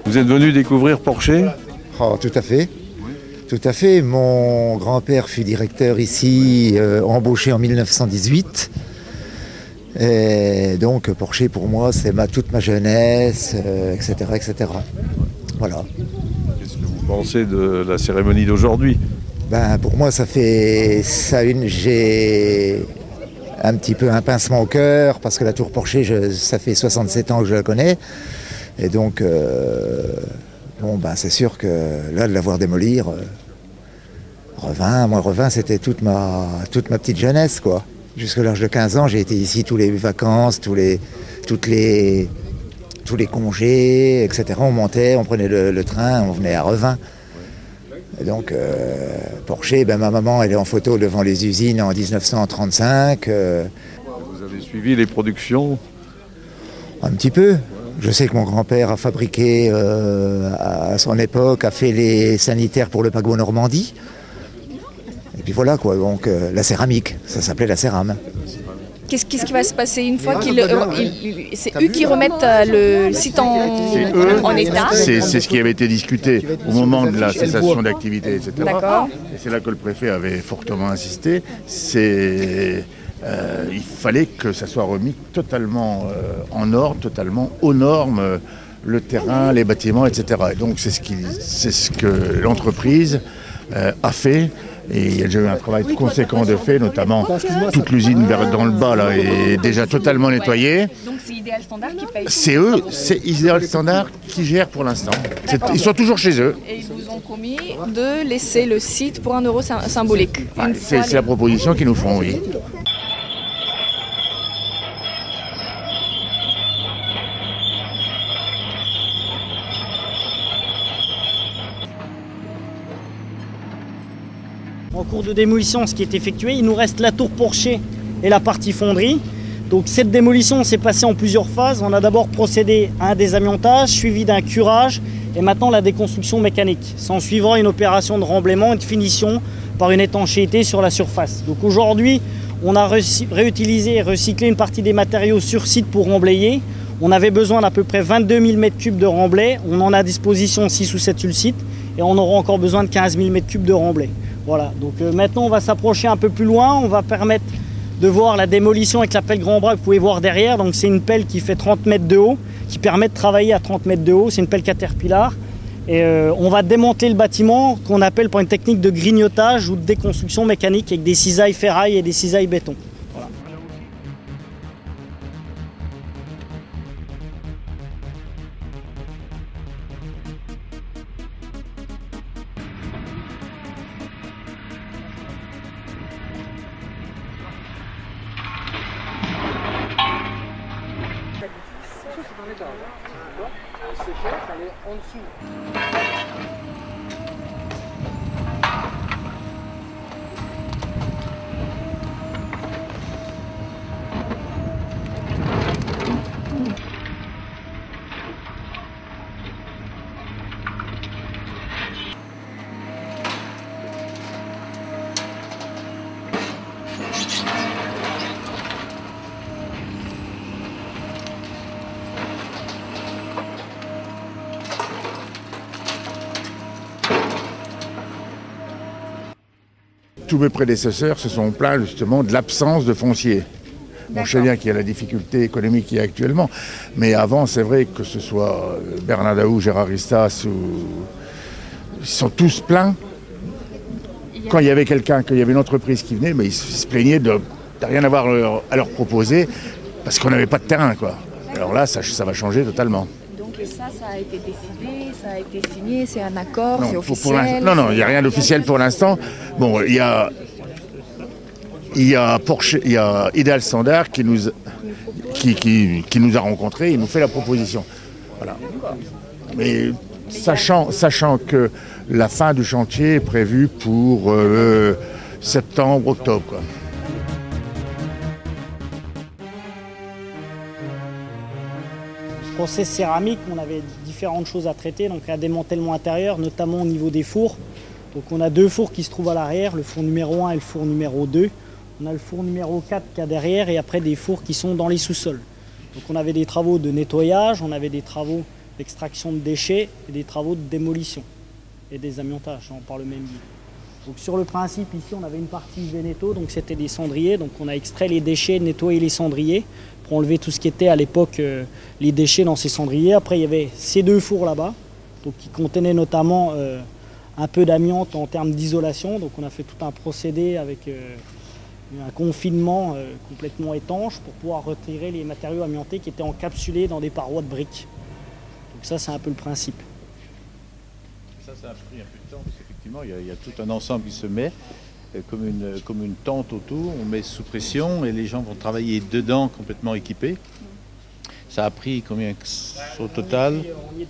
Vous êtes venu découvrir Porcher? Oh, tout à fait. Tout à fait. Mon grand-père fut directeur ici, embauché en 1918. Et donc Porcher pour moi c'est toute ma jeunesse, etc., etc. Voilà. Qu'est-ce que vous pensez de la cérémonie d'aujourd'hui? Pour moi j'ai un petit peu un pincement au cœur parce que la tour Porcher, ça fait 67 ans que je la connais. Et donc c'est sûr que là de la voir démolir, Revin c'était toute ma petite jeunesse quoi. Jusqu'à l'âge de 15 ans, j'ai été ici tous les vacances, tous les congés, etc. On montait, on prenait le train, on venait à Revin. Et donc, Porcher, ma maman, elle est en photo devant les usines en 1935. Vous avez suivi les productions? Un petit peu. Je sais que mon grand-père a fabriqué, à son époque, a fait les sanitaires pour le paquebot Normandie. Et puis voilà quoi, donc la céramique, ça s'appelait la cérame. Qu'est-ce qui va se passer une fois c'est eux qui remettent le site en état? C'est ce qui avait été discuté au moment de la cessation d'activité, etc. D'accord. Et c'est là que le préfet avait fortement insisté. Il fallait que ça soit remis totalement en ordre, totalement aux normes, le terrain, les bâtiments, etc. Et donc c'est ce que l'entreprise a fait. Et il y a déjà eu un travail conséquent de fait, notamment toute l'usine dans le bas là, est déjà totalement nettoyée. Donc c'est Idéal Standard qui paye? C'est Idéal Standard qui gère pour l'instant. Ils sont toujours chez eux. Et ils vous ont promis de laisser le site pour €1 symbolique. C'est la proposition qu'ils nous font, oui. En cours de démolition, ce qui est effectué, il nous reste la tour Porcher et la partie fonderie. Donc cette démolition s'est passée en plusieurs phases. On a d'abord procédé à un désamiantage, suivi d'un curage et maintenant la déconstruction mécanique. S'en suivra une opération de remblaiement et de finition par une étanchéité sur la surface. Donc aujourd'hui, on a réutilisé et recyclé une partie des matériaux sur site pour remblayer. On avait besoin d'à peu près 22 000 m3 de remblai. On en a à disposition 6 ou 7 sur le site et on aura encore besoin de 15 000 m3 de remblai. Voilà, donc maintenant on va s'approcher un peu plus loin, on va permettre de voir la démolition avec la pelle grand bras que vous pouvez voir derrière. Donc c'est une pelle qui fait 30 mètres de haut, qui permet de travailler à 30 mètres de haut, c'est une pelle Caterpillar. Et on va démonter le bâtiment qu'on appelle par une technique de grignotage ou de déconstruction mécanique avec des cisailles ferraille et des cisailles béton. Voilà. Tous mes prédécesseurs se sont plaints justement de l'absence de foncier. Bon, je sais bien qu'il y a la difficulté économique qu'il y a actuellement, mais avant, c'est vrai que ce soit Bernard Daou, Gérard Ristas, ils sont tous plaints. Quand il y avait quelqu'un, qu'il y avait une entreprise qui venait, mais ils se plaignaient de rien avoir à leur proposer parce qu'on n'avait pas de terrain, quoi. Alors là, ça va changer totalement. Donc ça a été décidé, ça a été signé, c'est un accord, c'est officiel? Non, il n'y a rien d'officiel pour l'instant. Bon, il y a Idéal Standard qui nous a rencontrés, il nous fait la proposition. Voilà. Mais sachant que la fin du chantier est prévue pour septembre, octobre, quoi. Process céramique, on avait différentes choses à traiter, donc un démantèlement intérieur, notamment au niveau des fours. Donc on a deux fours qui se trouvent à l'arrière, le four numéro 1 et le four numéro 2. On a le four numéro 4 qui est derrière et après des fours qui sont dans les sous-sols. Donc on avait des travaux de nettoyage, on avait des travaux l'extraction de déchets et des travaux de démolition et des amiantages par le même biais. Donc sur le principe, ici on avait une partie Veneto, donc c'était des cendriers, donc on a extrait les déchets, nettoyé les cendriers pour enlever tout ce qui était à l'époque les déchets dans ces cendriers. Après il y avait ces 2 fours là-bas, donc qui contenaient notamment un peu d'amiante en termes d'isolation. Donc on a fait tout un procédé avec un confinement complètement étanche pour pouvoir retirer les matériaux amiantés qui étaient encapsulés dans des parois de briques. Donc ça c'est un peu le principe. Ça a pris un peu de temps parce qu'effectivement il y a tout un ensemble qui se met comme une tente autour, on met sous pression et les gens vont travailler dedans complètement équipés. Ça a pris combien au total? On y est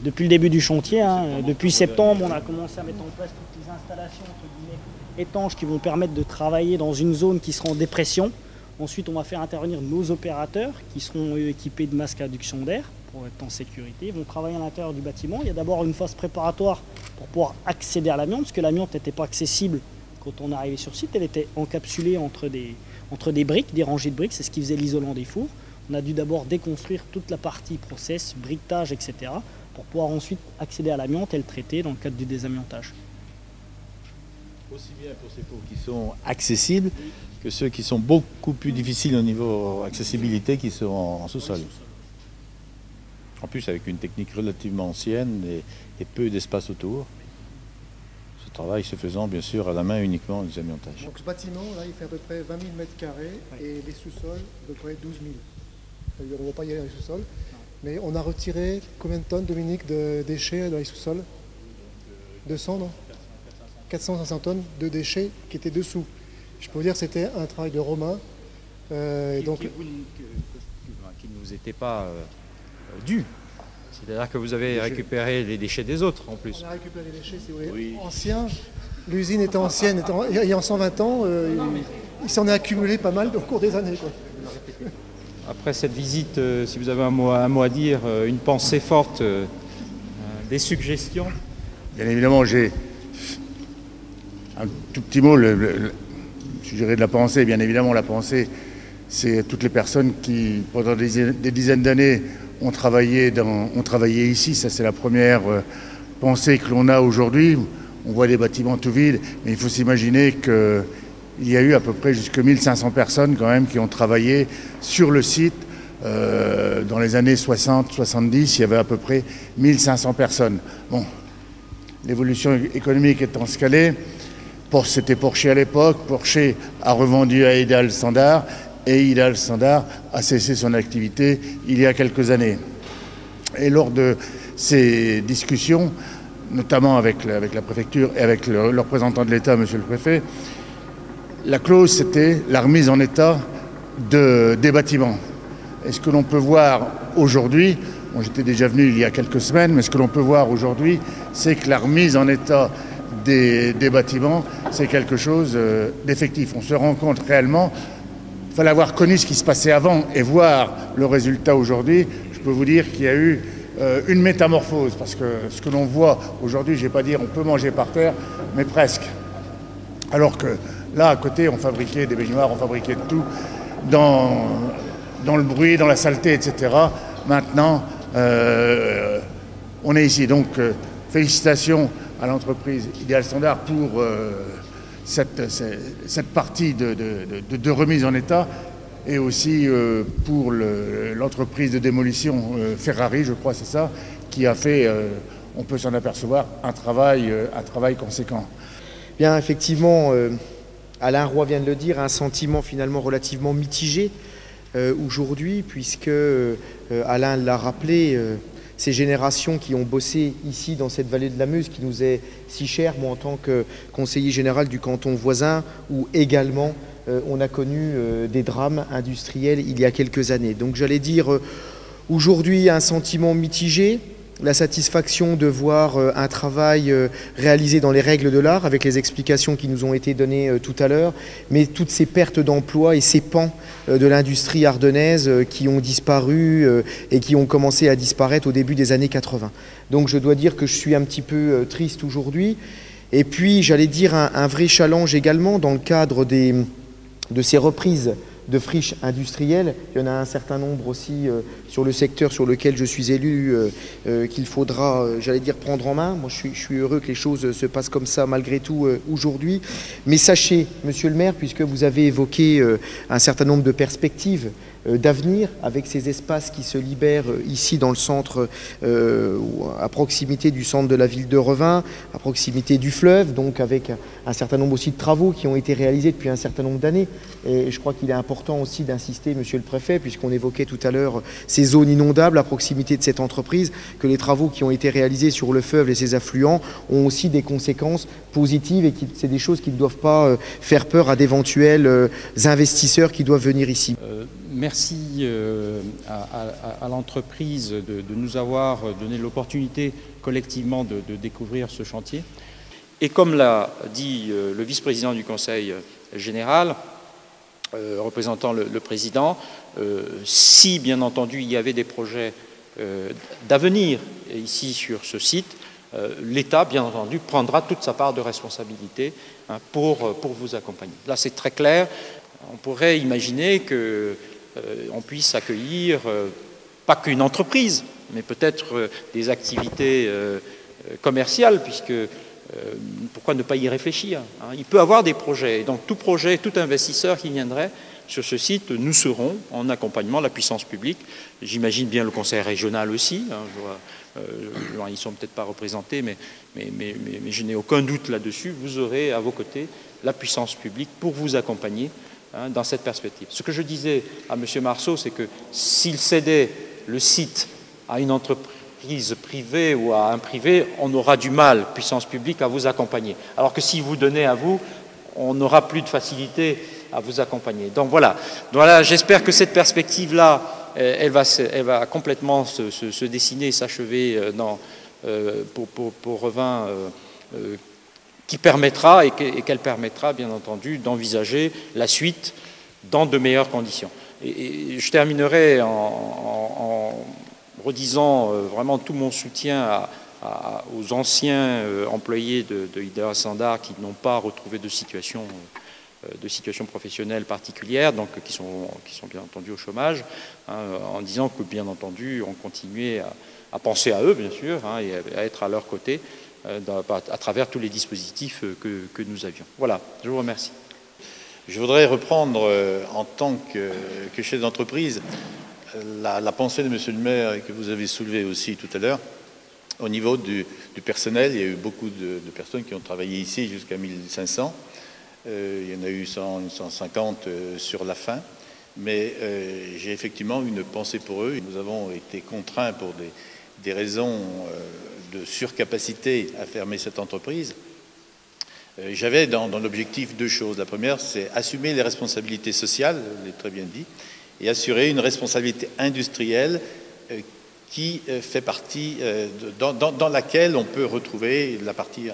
depuis le début du chantier. Depuis septembre, on a commencé à mettre en place toutes les installations entre guillemets, étanches qui vont permettre de travailler dans une zone qui sera en dépression. Ensuite, on va faire intervenir nos opérateurs qui seront équipés de masques à adduction d'air pour être en sécurité. Ils vont travailler à l'intérieur du bâtiment. Il y a d'abord une phase préparatoire pour pouvoir accéder à l'amiante, parce que l'amiante n'était pas accessible quand on est arrivé sur site. Elle était encapsulée entre des briques, des rangées de briques. C'est ce qui faisait l'isolant des fours. On a dû d'abord déconstruire toute la partie process, briquetage, etc. pour pouvoir ensuite accéder à l'amiante et le traiter dans le cadre du désamiantage. Aussi bien pour ces fours qui sont accessibles que ceux qui sont beaucoup plus difficiles au niveau accessibilité qui sont en sous-sol. En plus avec une technique relativement ancienne et peu d'espace autour. Ce travail se faisant bien sûr à la main uniquement en désamiantage. Donc ce bâtiment là il fait à peu près 20 000 m² et les sous-sols à peu près 12 000. On ne va pas y aller dans les sous-sols. Mais on a retiré combien de tonnes, Dominique, de déchets dans les sous-sols? 200, non? 400-500 tonnes de déchets qui étaient dessous. Je peux vous dire que c'était un travail de Romain. Qui ne vous était pas dû. C'est-à-dire que vous avez récupéré les déchets des autres en plus. On a récupéré les déchets, si vous voulez, anciens. L'usine était ancienne, il y a 120 ans. Il s'en est accumulé pas mal au cours des années, quoi. Après cette visite, si vous avez un mot à dire, une pensée forte, des suggestions? Bien évidemment, j'ai un tout petit mot, je dirais de la pensée. Bien évidemment, la pensée, c'est toutes les personnes qui, pendant des dizaines d'années, ont travaillé ici. Ça, c'est la première pensée que l'on a aujourd'hui. On voit des bâtiments tout vides, mais il faut s'imaginer que il y a eu à peu près jusqu'à 1500 personnes quand même qui ont travaillé sur le site. Dans les années 60-70, il y avait à peu près 1500 personnes. Bon, l'évolution économique étant ce qu'elle est, c'était Porsche à l'époque. Porsche a revendu à Ideal Standard et Ideal Standard a cessé son activité il y a quelques années. Et lors de ces discussions, notamment avec la préfecture et avec le représentant de l'État, monsieur le préfet, la clause, c'était la remise en état des bâtiments. Et ce que l'on peut voir aujourd'hui, bon, j'étais déjà venu il y a quelques semaines, mais ce que l'on peut voir aujourd'hui, c'est que la remise en état des bâtiments, c'est quelque chose d'effectif. On se rend compte réellement, il fallait avoir connu ce qui se passait avant et voir le résultat aujourd'hui. Je peux vous dire qu'il y a eu une métamorphose, parce que ce que l'on voit aujourd'hui, je ne vais pas dire on peut manger par terre, mais presque. Alors que là, à côté, on fabriquait des baignoires, on fabriquait de tout, dans le bruit, dans la saleté, etc. Maintenant, on est ici. Donc, félicitations à l'entreprise Ideal Standard pour cette partie de remise en état, et aussi pour l'entreprise de démolition Ferrari, je crois, c'est ça, qui a fait, on peut s'en apercevoir, un travail conséquent. Bien, effectivement, Alain Roy vient de le dire, un sentiment finalement relativement mitigé aujourd'hui, puisque Alain l'a rappelé, ces générations qui ont bossé ici dans cette vallée de la Meuse qui nous est si chère, moi en tant que conseiller général du canton voisin, où également on a connu des drames industriels il y a quelques années. Donc j'allais dire aujourd'hui un sentiment mitigé, la satisfaction de voir un travail réalisé dans les règles de l'art, avec les explications qui nous ont été données tout à l'heure, mais toutes ces pertes d'emplois et ces pans de l'industrie ardennaise qui ont disparu et qui ont commencé à disparaître au début des années 80. Donc je dois dire que je suis un petit peu triste aujourd'hui. Et puis j'allais dire un vrai challenge également dans le cadre de ces reprises de friches industrielles. Il y en a un certain nombre aussi sur le secteur sur lequel je suis élu qu'il faudra, j'allais dire, prendre en main. Moi, je suis heureux que les choses se passent comme ça malgré tout aujourd'hui. Mais sachez, monsieur le maire, puisque vous avez évoqué un certain nombre de perspectives d'avenir avec ces espaces qui se libèrent ici dans le centre, à proximité du centre de la ville de Revin, à proximité du fleuve, donc avec un certain nombre aussi de travaux qui ont été réalisés depuis un certain nombre d'années. Et je crois qu'il est important aussi d'insister, monsieur le préfet, puisqu'on évoquait tout à l'heure ces zones inondables à proximité de cette entreprise, que les travaux qui ont été réalisés sur le fleuve et ses affluents ont aussi des conséquences positives et c'est des choses qui ne doivent pas faire peur à d'éventuels investisseurs qui doivent venir ici. Merci à l'entreprise de nous avoir donné l'opportunité collectivement de découvrir ce chantier. Et comme l'a dit le vice-président du Conseil général, représentant le président, si bien entendu il y avait des projets d'avenir ici sur ce site, l'État, bien entendu, prendra toute sa part de responsabilité pour vous accompagner. Là, c'est très clair. On pourrait imaginer qu'on puisse accueillir pas qu'une entreprise, mais peut-être des activités commerciales, puisque pourquoi ne pas y réfléchir, hein? Il peut y avoir des projets. Donc tout projet, tout investisseur qui viendrait sur ce site, nous serons en accompagnement de la puissance publique. J'imagine bien le conseil régional aussi. Hein, ils ne sont peut-être pas représentés, mais je n'ai aucun doute là-dessus. Vous aurez à vos côtés la puissance publique pour vous accompagner dans cette perspective. Ce que je disais à M. Marceau, c'est que s'il cédait le site à une entreprise privée ou à un privé, on aura du mal, puissance publique, à vous accompagner. Alors que si vous donnez à vous, on n'aura plus de facilité à vous accompagner. Donc voilà, j'espère que cette perspective-là, elle va complètement se dessiner et s'achever pour Revin, qui permettra et qu'elle permettra bien entendu d'envisager la suite dans de meilleures conditions. Et je terminerai en redisant vraiment tout mon soutien aux anciens employés de Idéal Standard qui n'ont pas retrouvé de situation professionnelle particulière, donc qui sont bien entendu au chômage, en disant que bien entendu on continuait à penser à eux bien sûr et à être à leur côté à travers tous les dispositifs que nous avions. Voilà, je vous remercie. Je voudrais reprendre en tant que chef d'entreprise la pensée de monsieur le maire et que vous avez soulevée aussi tout à l'heure. Au niveau du personnel, il y a eu beaucoup de personnes qui ont travaillé ici jusqu'à 1500. Il y en a eu 150 sur la fin. Mais j'ai effectivement une pensée pour eux. Nous avons été contraints pour des raisons de surcapacité à fermer cette entreprise. J'avais dans l'objectif deux choses. La première, c'est assumer les responsabilités sociales, je l'ai très bien dit, et assurer une responsabilité industrielle qui fait partie, dans laquelle on peut retrouver la partie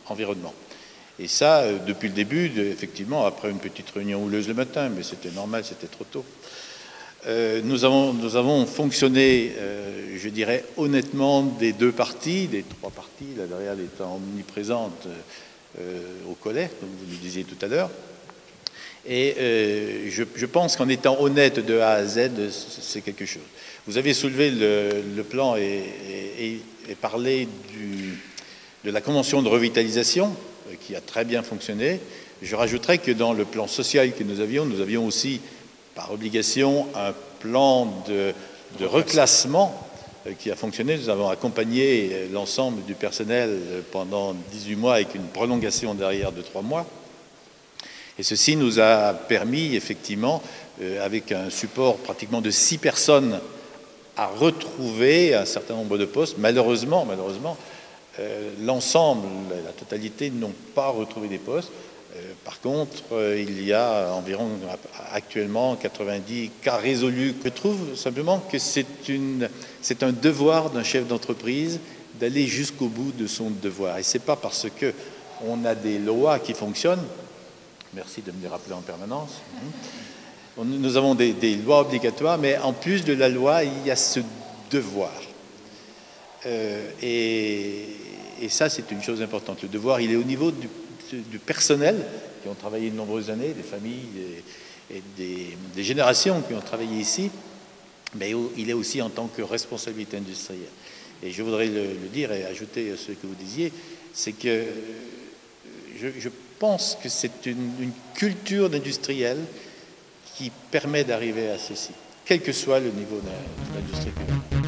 environnement. Et ça, depuis le début, effectivement, après une petite réunion houleuse le matin, mais c'était normal, c'était trop tôt, nous avons fonctionné, je dirais, honnêtement des deux parties, des trois parties, la L'Oréal étant omniprésente au collet, comme vous le disiez tout à l'heure. Et je pense qu'en étant honnête de A à Z, c'est quelque chose. Vous avez soulevé le plan et parlé de la convention de revitalisation qui a très bien fonctionné. Je rajouterais que dans le plan social que nous avions aussi, par obligation, un plan de reclassement qui a fonctionné. Nous avons accompagné l'ensemble du personnel pendant 18 mois avec une prolongation derrière de 3 mois. Et ceci nous a permis, effectivement, avec un support pratiquement de 6 personnes, à retrouver un certain nombre de postes. Malheureusement, l'ensemble, la totalité n'ont pas retrouvé des postes. Par contre, il y a environ actuellement 90 cas résolus. Je trouve simplement que c'est un devoir d'un chef d'entreprise d'aller jusqu'au bout de son devoir. Et ce n'est pas parce qu'on a des lois qui fonctionnent. Merci de me les rappeler en permanence. Nous avons des lois obligatoires, mais en plus de la loi, il y a ce devoir. Et ça, c'est une chose importante. Le devoir, il est au niveau du personnel qui ont travaillé de nombreuses années, des familles, et des générations qui ont travaillé ici, mais il est aussi en tant que responsabilité industrielle. Et je voudrais le dire et ajouter à ce que vous disiez, c'est que je pense que c'est une culture d'industriel qui permet d'arriver à ceci, quel que soit le niveau de l'industrie culturelle.